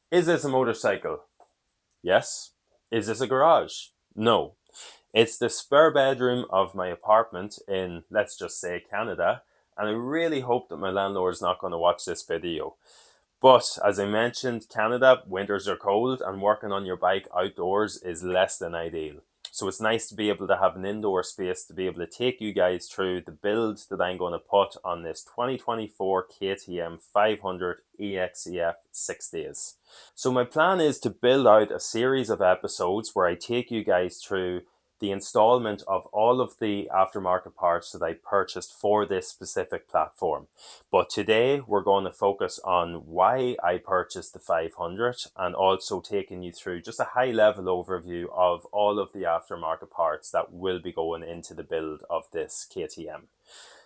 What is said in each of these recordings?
Is this a motorcycle? Yes. Is this a garage? No. It's the spare bedroom of my apartment in, let's just say, Canada, and I really hope that my landlord's not going to watch this video. But as I mentioned, Canada, winters are cold, and working on your bike outdoors is less than ideal. So it's nice to be able to have an indoor space to be able to take you guys through the build that I'm going to put on this 2024 KTM 500 EXCF 6 days. So my plan is to build out a series of episodes where I take you guys through the installment of all of the aftermarket parts that I purchased for this specific platform. But today we're going to focus on why I purchased the 500 and also taking you through just a high level overview of all of the aftermarket parts that will be going into the build of this KTM.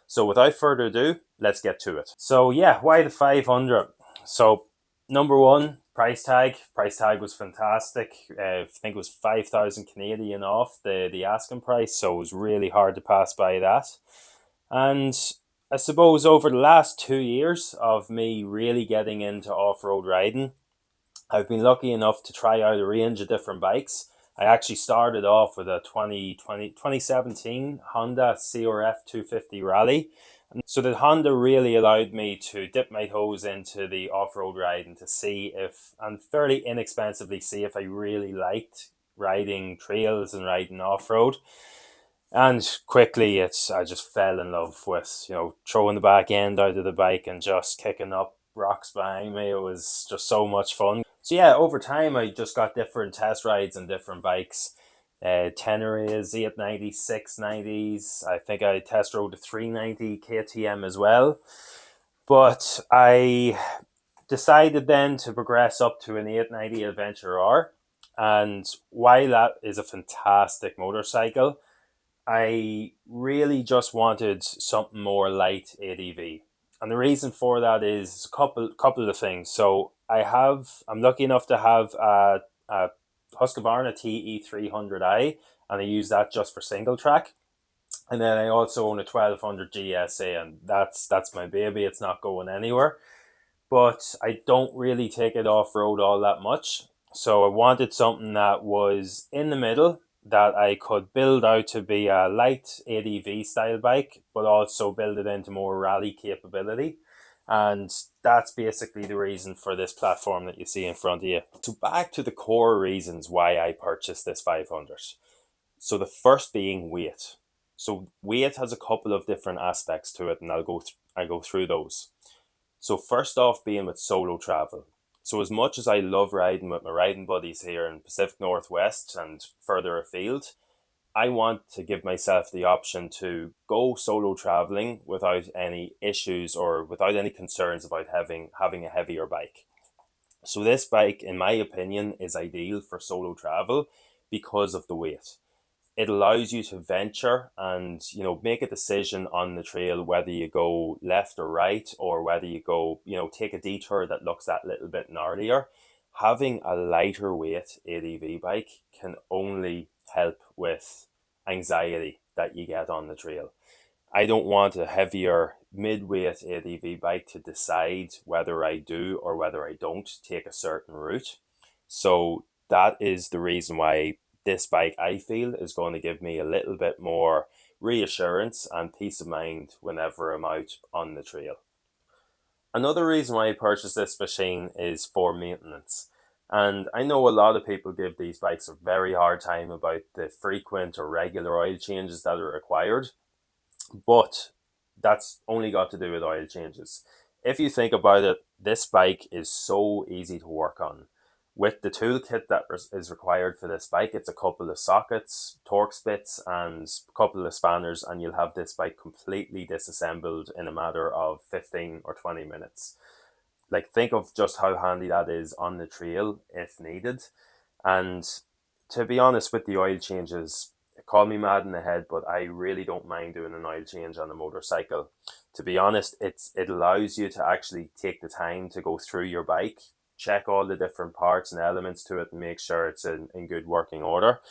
So without further ado, let's get to it. So yeah, why the 500? So number one, price tag. Price tag was fantastic. I think it was 5,000 Canadian off the asking price, so it was really hard to pass by that. And I suppose over the last 2 years of me really getting into off-road riding, I've been lucky enough to try out a range of different bikes. I actually started off with a 2017 Honda CRF 250 Rally. So the Honda really allowed me to dip my toes into the off-road riding to see if, and fairly inexpensively see if I really liked riding trails and riding off-road. And quickly, I just fell in love with throwing the back end out of the bike and just kicking up rocks behind me. It was just so much fun. So yeah, over time I just got different test rides and different bikes. Teneras, 890s, 690s. I think I test rode the 390 KTM as well. But I decided then to progress up to an 890 Adventure R. And while that is a fantastic motorcycle, I really just wanted something more light ADV. And the reason for that is a couple of things. So I'm lucky enough to have a Husqvarna TE300i, and I use that just for single track. And then I also own a 1200 GSA, and that's my baby. It's not going anywhere. But I don't really take it off road all that much. So I wanted something that was in the middle, that I could build out to be a light ADV style bike, but also build it into more rally capability. And that's basically the reason for this platform that you see in front of you. So back to the core reasons why I purchased this 500. So the first being weight. So weight has a couple of different aspects to it, and I go through those. So first off, being with solo travel. So as much as I love riding with my riding buddies here in Pacific Northwest and further afield, I want to give myself the option to go solo traveling without any issues or without any concerns about having a heavier bike. So this bike, in my opinion, is ideal for solo travel because of the weight. It allows you to venture and make a decision on the trail whether you go left or right, or whether you go take a detour that looks that little bit gnarlier. Having a lighter weight ADV bike can only help with anxiety that you get on the trail. I don't want a heavier mid-weight ADV bike to decide whether I do or whether I don't take a certain route. So that is the reason why this bike, I feel, is going to give me a little bit more reassurance and peace of mind whenever I'm out on the trail. Another reason why I purchased this machine is for maintenance. And I know a lot of people give these bikes a very hard time about the frequent or regular oil changes that are required, but that's only got to do with oil changes. If you think about it, this bike is so easy to work on. With the toolkit that is required for this bike, it's a couple of sockets, torque spits, and a couple of spanners, and you'll have this bike completely disassembled in a matter of 15 or 20 minutes. Like, think of just how handy that is on the trail if needed. And to be honest, with the oil changes, call me mad in the head, but I really don't mind doing an oil change on a motorcycle. To be honest, it allows you to actually take the time to go through your bike, check all the different parts and elements to it, and make sure it's in good working order.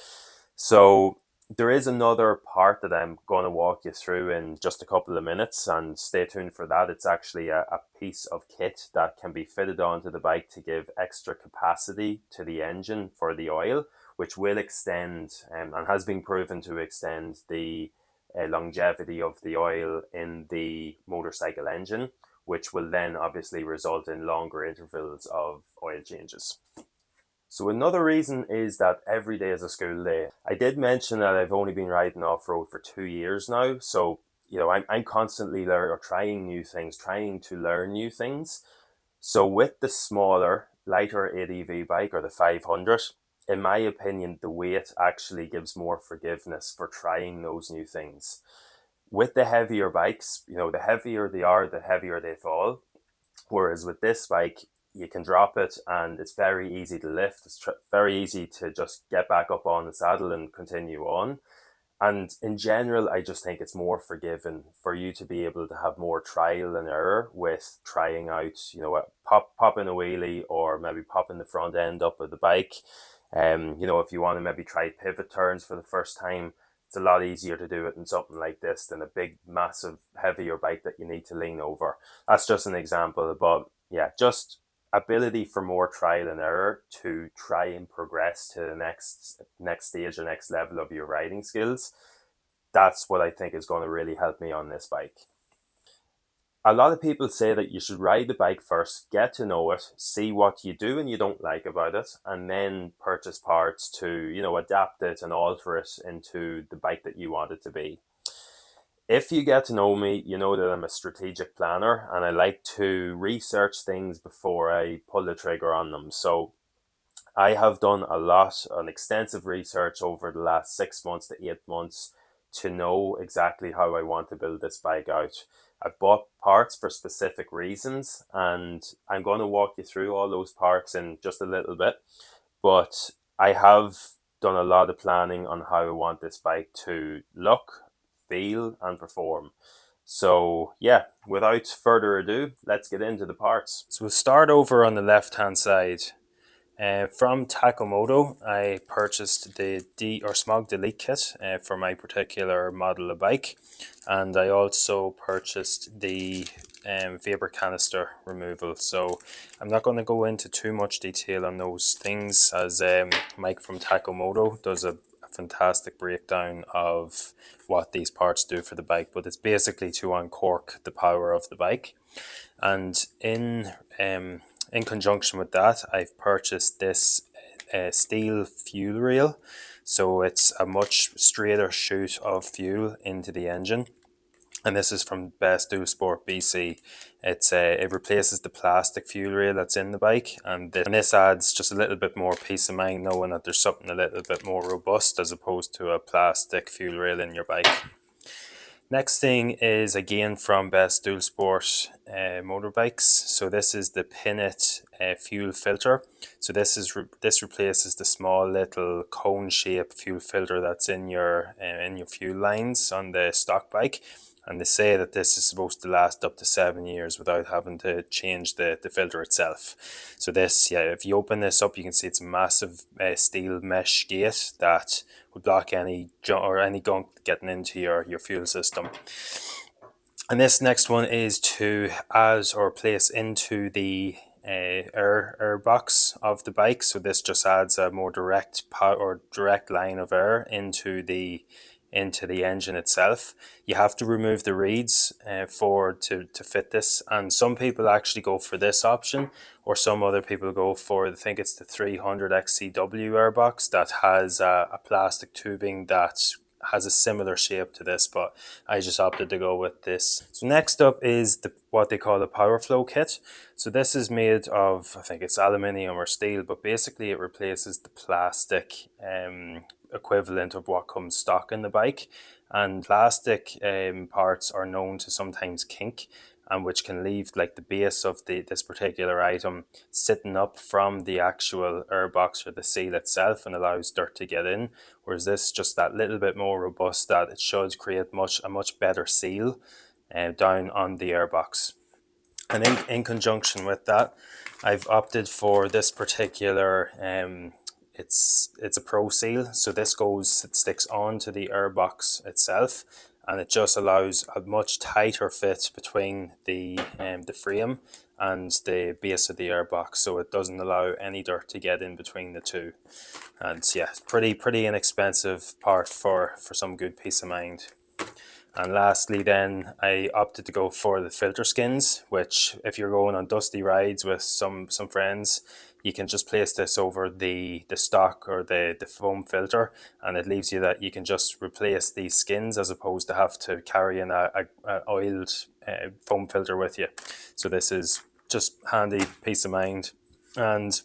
So there is another part that I'm going to walk you through in just a couple of minutes, and stay tuned for that. It's actually a piece of kit that can be fitted onto the bike to give extra capacity to the engine for the oil, which will extend and has been proven to extend the longevity of the oil in the motorcycle engine, which will then obviously result in longer intervals of oil changes. So another reason is that every day is a school day. I did mention that I've only been riding off-road for 2 years now. So, I'm constantly learning or trying new things, trying to learn new things. So with the smaller, lighter ADV bike or the 500, in my opinion, the weight actually gives more forgiveness for trying those new things. With the heavier bikes, the heavier they are, the heavier they fall. Whereas with this bike, you can drop it and it's very easy to lift. It's very easy to just get back up on the saddle and continue on. And in general, I just think it's more forgiving for you to be able to have more trial and error with trying out, popping a wheelie or maybe popping the front end up of the bike. If you want to maybe try pivot turns for the first time, it's a lot easier to do it in something like this than a big, massive, heavier bike that you need to lean over. That's just an example, but yeah, just ability for more trial and error to try and progress to the next stage or next level of your riding skills. That's what I think is going to really help me on this bike. A lot of people say that you should ride the bike first, get to know it, see what you do and you don't like about it, and then purchase parts to, adapt it and alter it into the bike that you want it to be. If you get to know me, you know that I'm a strategic planner and I like to research things before I pull the trigger on them. So I have done an extensive research over the last 6 months to 8 months to know exactly how I want to build this bike out. I've bought parts for specific reasons, and I'm going to walk you through all those parts in just a little bit. But I have done a lot of planning on how I want this bike to look, feel, and perform. So yeah, without further ado, let's get into the parts. So we'll start over on the left hand side. From Tacomoto, I purchased the Smog Delete kit for my particular model of bike, and I also purchased the vapor canister removal. So I'm not going to go into too much detail on those things, as Mike from Tacomoto does a fantastic breakdown of what these parts do for the bike, but it's basically to uncork the power of the bike. And in conjunction with that, I've purchased this steel fuel rail. So it's a much straighter chute of fuel into the engine. And this is from Best Dual Sport BC. It replaces the plastic fuel rail that's in the bike, and this adds just a little bit more peace of mind knowing that there's something a little bit more robust as opposed to a plastic fuel rail in your bike. Next thing is again from Best Dual Sport motorbikes. So this is the Pinnet fuel filter. So this replaces the small little cone shaped fuel filter that's in your fuel lines on the stock bike. And they say that this is supposed to last up to 7 years without having to change the filter itself. So this, yeah, if you open this up, you can see it's a massive steel mesh gate that would block any gunk getting into your fuel system. And this next one is to add or place into the air box of the bike. So this just adds a more direct line of air into the engine itself. You have to remove the reeds to fit this, and some people actually go for this option, or some other people go for, I think it's the 300 XCW airbox that has a plastic tubing that has a similar shape to this, but I just opted to go with this. So next up is what they call the power flow kit. So this is made of, I think it's aluminium or steel, but basically it replaces the plastic equivalent of what comes stock in the bike. And plastic parts are known to sometimes kink, and which can leave like the base of this particular item sitting up from the actual airbox or the seal itself and allows dirt to get in. Whereas this just that little bit more robust, that it should create a much better seal down on the airbox. And in conjunction with that, I've opted for this particular it's a Pro Seal, so this it sticks onto the airbox itself, and it just allows a much tighter fit between the frame and the base of the airbox, so it doesn't allow any dirt to get in between the two. And yeah, pretty inexpensive part for some good peace of mind. And lastly then, I opted to go for the filter skins, which if you're going on dusty rides with some friends, you can just place this over the stock or the foam filter, and it leaves you that you can just replace these skins as opposed to have to carry in a oiled foam filter with you. So this is just handy peace of mind. And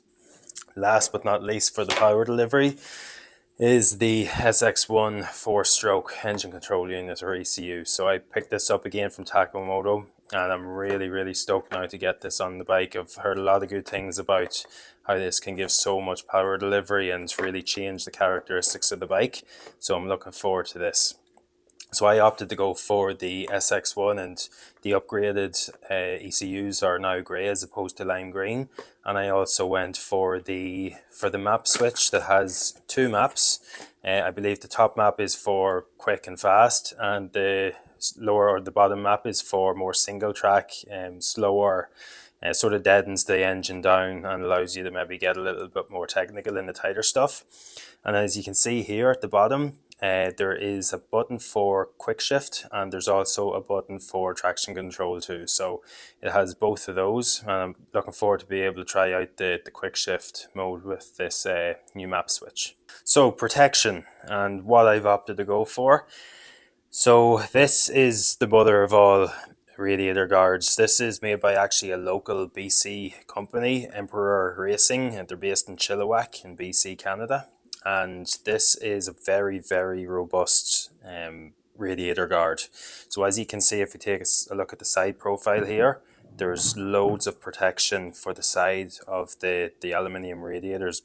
last but not least, for the power delivery, is the SX1 4-stroke engine control unit, or ECU. So I picked this up again from Tacomoto, and I'm really stoked now to get this on the bike. I've heard a lot of good things about how this can give so much power delivery and really change the characteristics of the bike. So I'm looking forward to this. So I opted to go for the SX1, and the upgraded ECUs are now grey as opposed to lime green. And I also went for the map switch that has two maps. I believe the top map is for quick and fast, and the lower or the bottom map is for more single track and slower. Sort of deadens the engine down and allows you to maybe get a little bit more technical in the tighter stuff. And as you can see here at the bottom, there is a button for quick shift, and there's also a button for traction control too. So it has both of those, and I'm looking forward to be able to try out the quick shift mode with this new map switch. So protection and what I've opted to go for. So this is the mother of all radiator guards. This is made by actually a local BC company, Emperor Racing, and they're based in Chilliwack in BC, Canada. And this is a very robust radiator guard. So as you can see, if you take a look at the side profile here, there's loads of protection for the side of the aluminium radiators.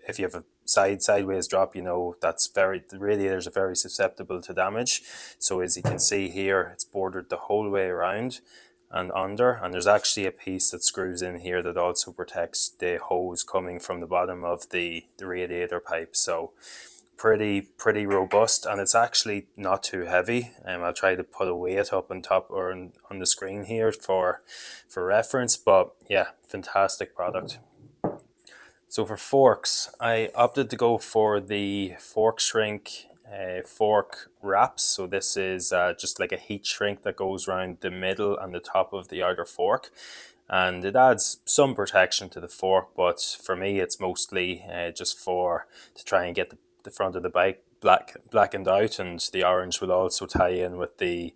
If you have a sideways drop, you know the radiators are very susceptible to damage. So as you can see here, it's bordered the whole way around and under, and there's actually a piece that screws in here that also protects the hose coming from the bottom of the radiator pipe. So pretty robust, and it's actually not too heavy. I'll try to put a weight up on top or on the screen here for reference, but yeah, fantastic product. So for forks, I opted to go for the fork shrink fork wraps. So this is just like a heat shrink that goes around the middle and the top of the outer fork, and it adds some protection to the fork, but for me it's mostly just to try and get the front of the bike blackened out, and the orange will also tie in with the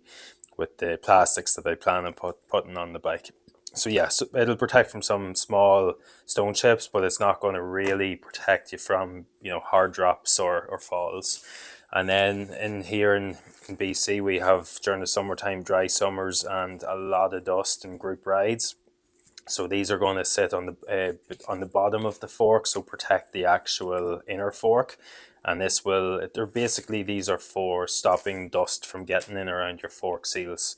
plastics that I plan on putting on the bike. So yeah, so it'll protect from some small stone chips, but it's not going to really protect you from, hard drops or falls. And then in BC, we have, during the summertime, dry summers and a lot of dust in group rides. So these are going to sit on the bottom of the fork, so protect the actual inner fork. And these are for stopping dust from getting in around your fork seals.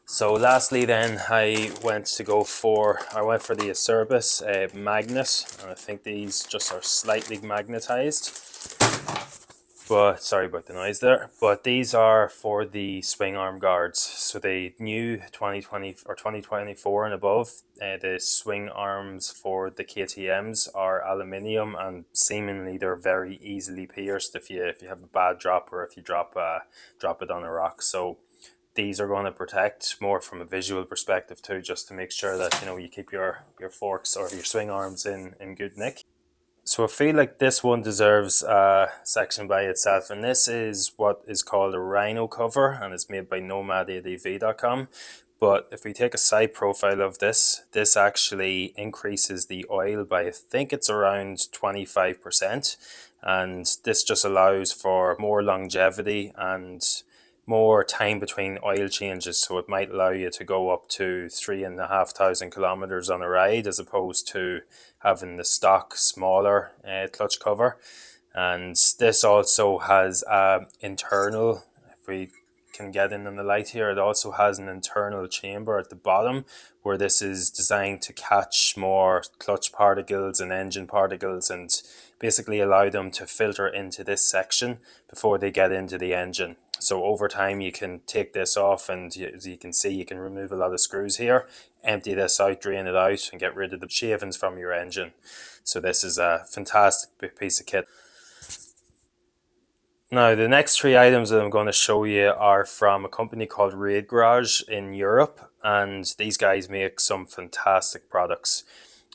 So lastly then, I went for the Acerbis magnet, and I think these just are slightly magnetized. But sorry about the noise there. But these are for the swing arm guards. So the new 2020 or 2024 and above, the swing arms for the KTMs are aluminium, and seemingly they're very easily pierced if you have a bad drop, or if you drop it on a rock. So these are going to protect more from a visual perspective too, just to make sure that you keep your forks or your swing arms in good nick. So I feel like this one deserves a section by itself, and this is what is called a Rhino cover, and it's made by nomadadv.com. But if we take a side profile of this actually increases the oil by, I think it's around 25%, and this just allows for more longevity and more time between oil changes. So it might allow you to go up to 3,500 kilometers on a ride, as opposed to having the stock smaller clutch cover. And this also has internal, if we can get in the light here, it also has an internal chamber at the bottom where this is designed to catch more clutch particles and engine particles and basically allow them to filter into this section before they get into the engine. So over time you can take this off, and as you can see, you can remove a lot of screws here, empty this out, drain it out, and get rid of the shavings from your engine. So this is a fantastic piece of kit. Now, the next three items that I'm going to show you are from a company called Raid Garage in Europe, and these guys make some fantastic products.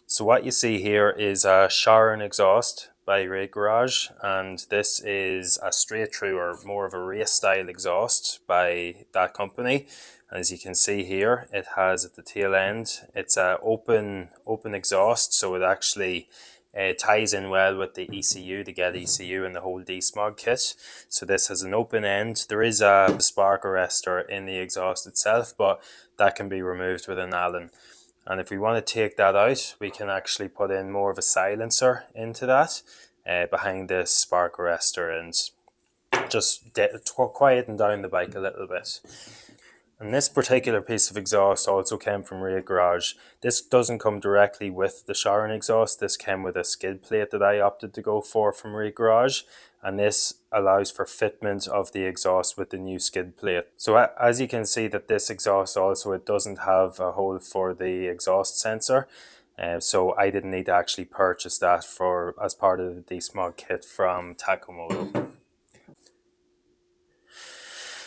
So what you see here is a shower and exhaust by Raid Garage, and this is a straight through or more of a race style exhaust by that company. And as you can see here, it has at the tail end, it's a open exhaust, so it actually ties in well with the ECU, the GET ECU and the whole desmog kit. So this has an open end. There is a spark arrestor in the exhaust itself, but that can be removed with an Allen. And if we want to take that out, we can actually put in more of a silencer into that behind this spark arrestor and just quieten down the bike a little bit. And this particular piece of exhaust also came from Raid Garage. This doesn't come directly with the shower and exhaust. This came with a skid plate that I opted to go for from Raid Garage. And this allows for fitment of the exhaust with the new skid plate. So as you can see that this exhaust also, it doesn't have a hole for the exhaust sensor. So I didn't need to actually purchase that as part of the desmog kit from Tacomoto.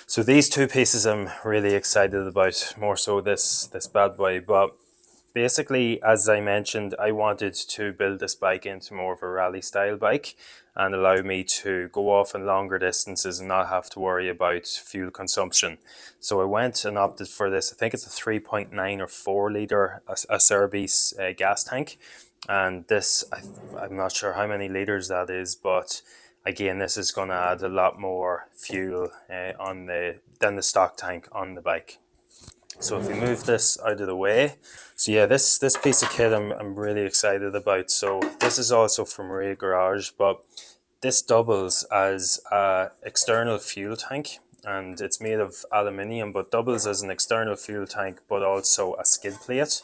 So these two pieces I'm really excited about, more so this bad boy. But basically, as I mentioned, I wanted to build this bike into more of a rally style bike and allow me to go off on longer distances and not have to worry about fuel consumption. So I went and opted for this. I think it's a 3.9 or 4 litre Acerbis gas tank. And this, I'm not sure how many litres that is, but again, this is going to add a lot more fuel than the stock tank on the bike. So if we move this out of the way, so yeah, this piece of kit I'm really excited about. So this is also from Raid Garage, but this doubles as an external fuel tank, and it's made of aluminium, but doubles as an external fuel tank, but also a skid plate.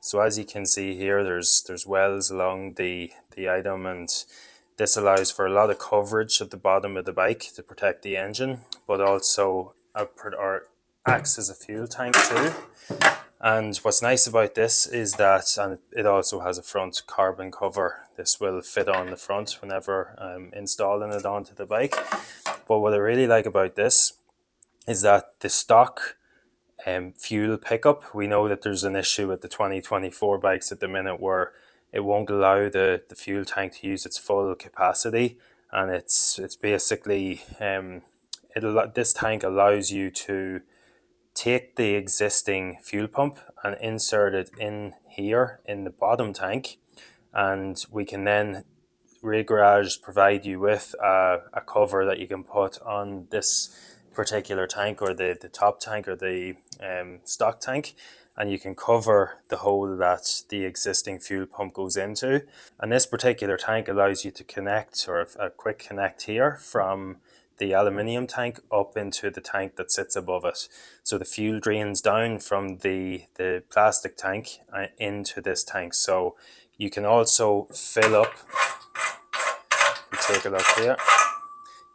So as you can see here, there's wells along the item, and this allows for a lot of coverage at the bottom of the bike to protect the engine, but also acts as a fuel tank too. And what's nice about this is that it also has a front carbon cover. This will fit on the front whenever I'm installing it onto the bike. But what I really like about this is that the stock fuel pickup, we know that there's an issue with the 2024 bikes at the minute where it won't allow the fuel tank to use its full capacity, and it's basically this tank allows you to take the existing fuel pump and insert it in here in the bottom tank, and we can then Raid Garage provide you with a cover that you can put on this particular tank, or the top tank, or the stock tank, and you can cover the hole that the existing fuel pump goes into. And this particular tank allows you to connect, or a quick connect here from the aluminium tank up into the tank that sits above it. So the fuel drains down from the plastic tank into this tank. So you can also fill up, take a look here,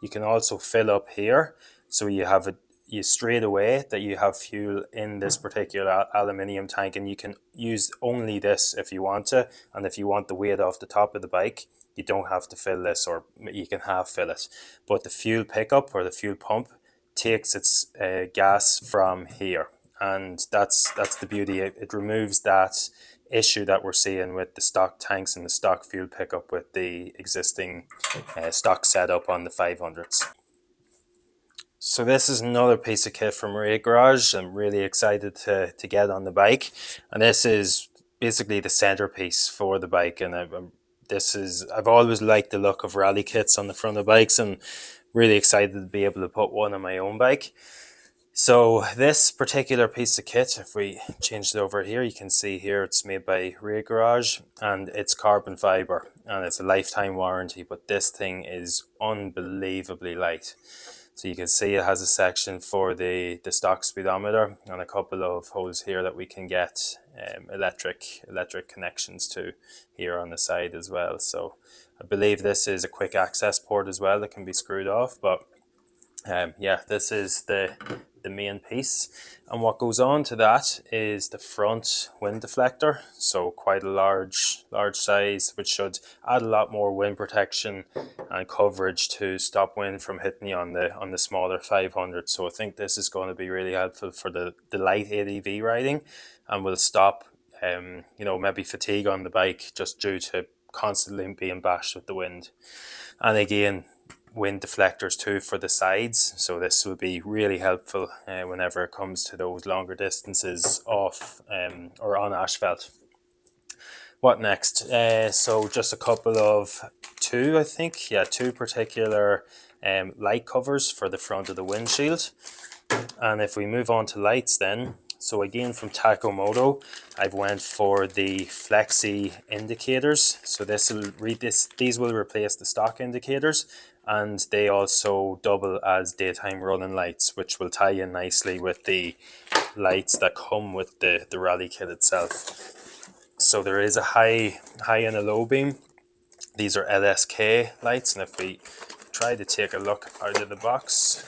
you can also fill up here, so you straight away that you have fuel in this particular aluminium tank, and you can use only this if you want to. And if you want the weight off the top of the bike, you don't have to fill this, or you can half fill it. But the fuel pickup, or the fuel pump, takes its gas from here, and that's the beauty. It removes that issue that we're seeing with the stock tanks and the stock fuel pickup with the existing stock setup on the 500s. So this is another piece of kit from Raid Garage. I'm really excited to get on the bike, and this is basically the centerpiece for the bike. And I've always liked the look of rally kits on the front of bikes, and really excited to be able to put one on my own bike. So this particular piece of kit, if we change it over here, you can see here it's made by Raid Garage, and it's carbon fiber, and it's a lifetime warranty, but this thing is unbelievably light. So you can see it has a section for the stock speedometer and a couple of holes here that we can get electric connections to here on the side as well. So I believe this is a quick access port as well that can be screwed off, but yeah, this is the main piece. And what goes on to that is the front wind deflector. So quite a large size, which should add a lot more wind protection and coverage to stop wind from hitting you on the smaller 500. So I think this is going to be really helpful for the light ADV riding, and will stop maybe fatigue on the bike just due to constantly being bashed with the wind. And again, wind deflectors too for the sides, so this will be really helpful whenever it comes to those longer distances off or on asphalt. What next? So just a couple of two particular light covers for the front of the windshield. And if we move on to lights then, so again from Tacomoto, I've went for the flexi indicators. So these will replace the stock indicators, and they also double as daytime running lights, which will tie in nicely with the lights that come with the rally kit itself. So there is a high and a low beam. These are LSK lights, and if we try to take a look out of the box,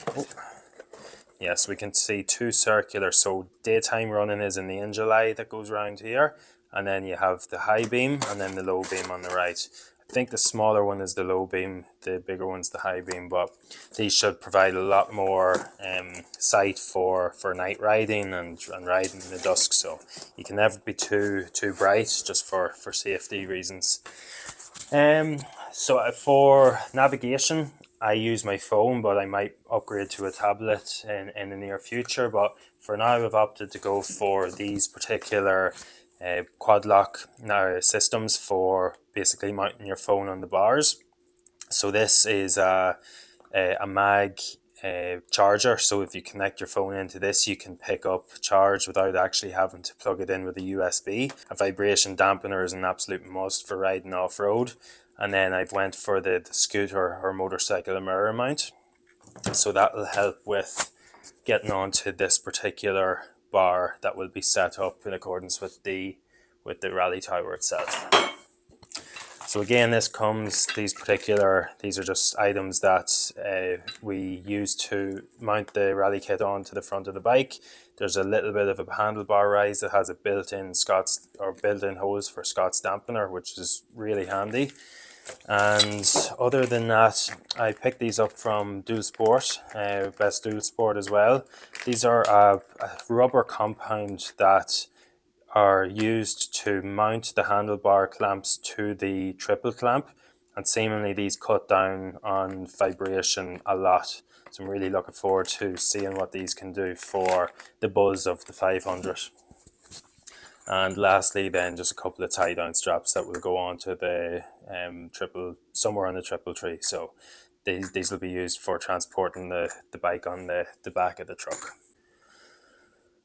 yes, we can see two circular. So daytime running is in the angel eye that goes around here, and then you have the high beam and then the low beam on the right. I think the smaller one is the low beam, the bigger one's the high beam, but these should provide a lot more sight for night riding and riding in the dusk. So you can never be too bright, just for safety reasons. So for navigation, I use my phone, but I might upgrade to a tablet in the near future. But for now, I've opted to go for these particular quad lock systems for basically mounting your phone on the bars. So this is a mag charger. So if you connect your phone into this, you can pick up charge without actually having to plug it in with a USB. A vibration dampener is an absolute must for riding off-road. And then I've went for the scooter or motorcycle mirror mount. So that will help with getting onto this particular bar that will be set up in accordance with the rally tower itself. So again, these are just items that we use to mount the rally kit onto the front of the bike. There's a little bit of a handlebar rise that has a built-in holes for Scott's dampener, which is really handy. And other than that, I picked these up from Dual Sport, Best Dual Sport as well. These are a rubber compound that are used to mount the handlebar clamps to the triple clamp, and seemingly these cut down on vibration a lot. So I'm really looking forward to seeing what these can do for the buzz of the 500. And lastly then, just a couple of tie down straps that will go on to the somewhere on the triple tree. So these will be used for transporting the bike on the back of the truck.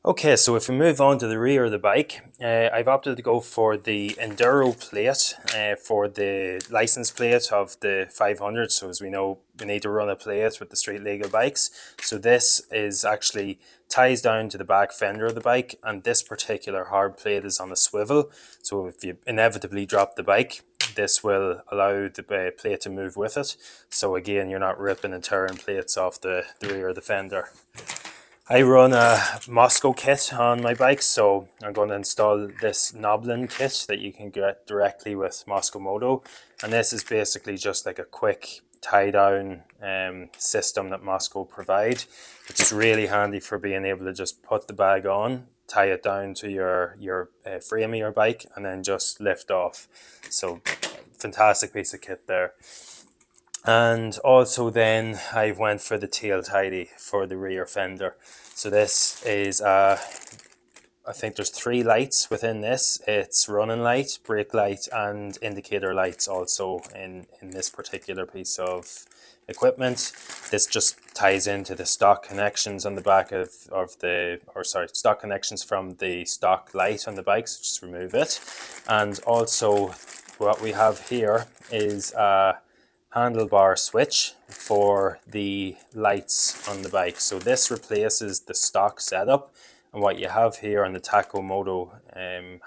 Okay, so if we move on to the rear of the bike, I've opted to go for the Enduro plate for the license plate of the 500. So as we know, we need to run a plate with the street legal bikes. So this is actually ties down to the back fender of the bike, and this particular hard plate is on a swivel. So if you inevitably drop the bike, this will allow the plate to move with it. So again, you're not ripping and tearing plates off the rear of the fender. I run a Moscow kit on my bike, so I'm going to install this knobbling kit that you can get directly with Moscow Moto, and this is basically just like a quick tie down system that Moscow provide, which is really handy for being able to just put the bag on, tie it down to your frame of your bike, and then just lift off. So fantastic piece of kit there. And also then I went for the tail tidy for the rear fender. So this is I think there's 3 lights within this. It's running light, brake light, and indicator lights also in this particular piece of equipment. This just ties into the stock connections on the back stock connections from the stock light on the bike, so just remove it. And also what we have here is handlebar switch for the lights on the bike. So this replaces the stock setup, and what you have here on the Tacomoto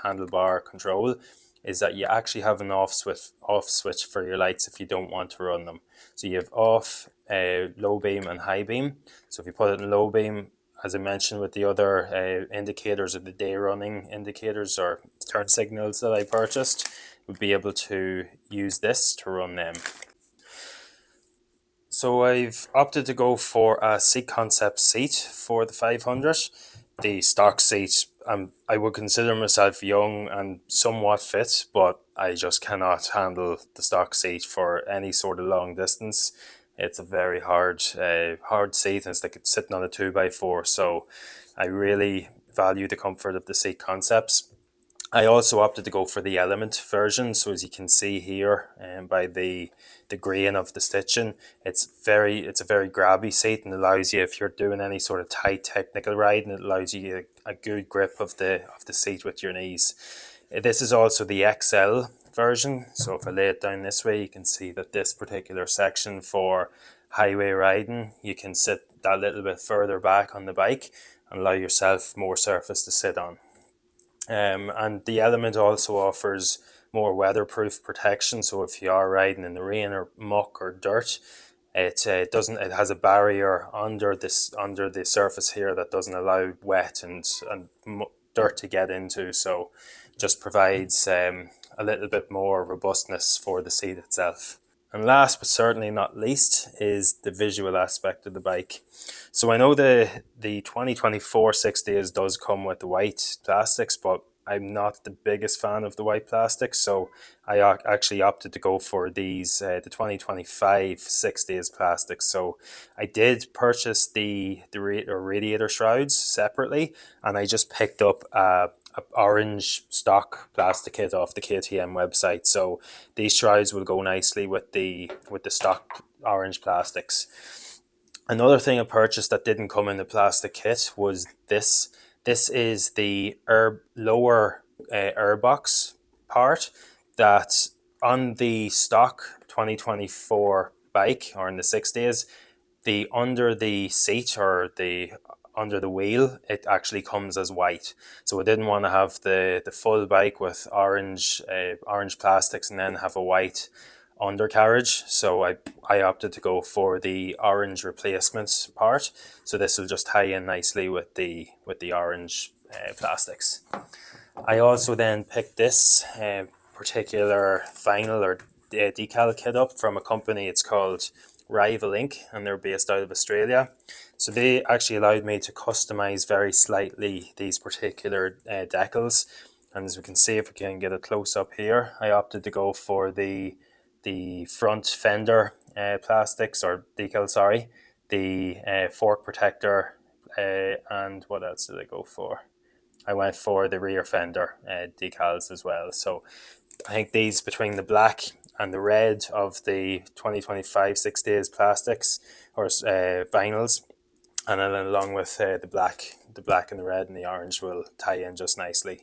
handlebar control is that you actually have an off switch for your lights if you don't want to run them. So you have off, low beam and high beam. So if you put it in low beam, as I mentioned with the other indicators of the day running indicators or turn signals that I purchased, would be able to use this to run them. So I've opted to go for a Seat Concept seat for the 500. The stock seat, I would consider myself young and somewhat fit, but I just cannot handle the stock seat for any sort of long distance. It's a very hard seat, and it's like it's sitting on a 2x4. So I really value the comfort of the Seat Concepts. I also opted to go for the Element version. So as you can see here, by the grain of the stitching, it's a very grabby seat and allows you, if you're doing any sort of tight technical riding, it allows you a good grip of the seat with your knees. This is also the XL version. So if I lay it down this way, you can see that this particular section for highway riding, you can sit that little bit further back on the bike and allow yourself more surface to sit on. And the Element also offers more weatherproof protection. So if you are riding in the rain or muck or dirt, it has a barrier under the surface here that doesn't allow wet and dirt to get into. So just provides a little bit more robustness for the seat itself. And last but certainly not least is the visual aspect of the bike. So I know the 2024 6 days does come with the white plastics, but I'm not the biggest fan of the white plastics, so I actually opted to go for these the 2025 6 days plastics. So I did purchase the radiator shrouds separately, and I just picked up a orange stock plastic kit off the KTM website. So these shrouds will go nicely with the stock orange plastics. Another thing I purchased that didn't come in the plastic kit was this. This is the lower air box part that on the stock 2024 bike, or in the 6 days, the under the seat or the under the wheel, it actually comes as white. So I didn't want to have the full bike with orange plastics and then have a white undercarriage. So I opted to go for the orange replacement part. So this will just tie in nicely with the orange plastics. I also then picked this particular vinyl or decal kit up from a company. It's called Rival Inc. and they're based out of Australia. So they actually allowed me to customize very slightly these particular decals. And as we can see, if we can get a close up here, I opted to go for the front fender plastics or decal, sorry, the fork protector, and what else did I go for? I went for the rear fender decals as well. So I think these, between the black and the red of the 2025 6 days plastics or vinyls, and then along with the black and the red and the orange, will tie in just nicely.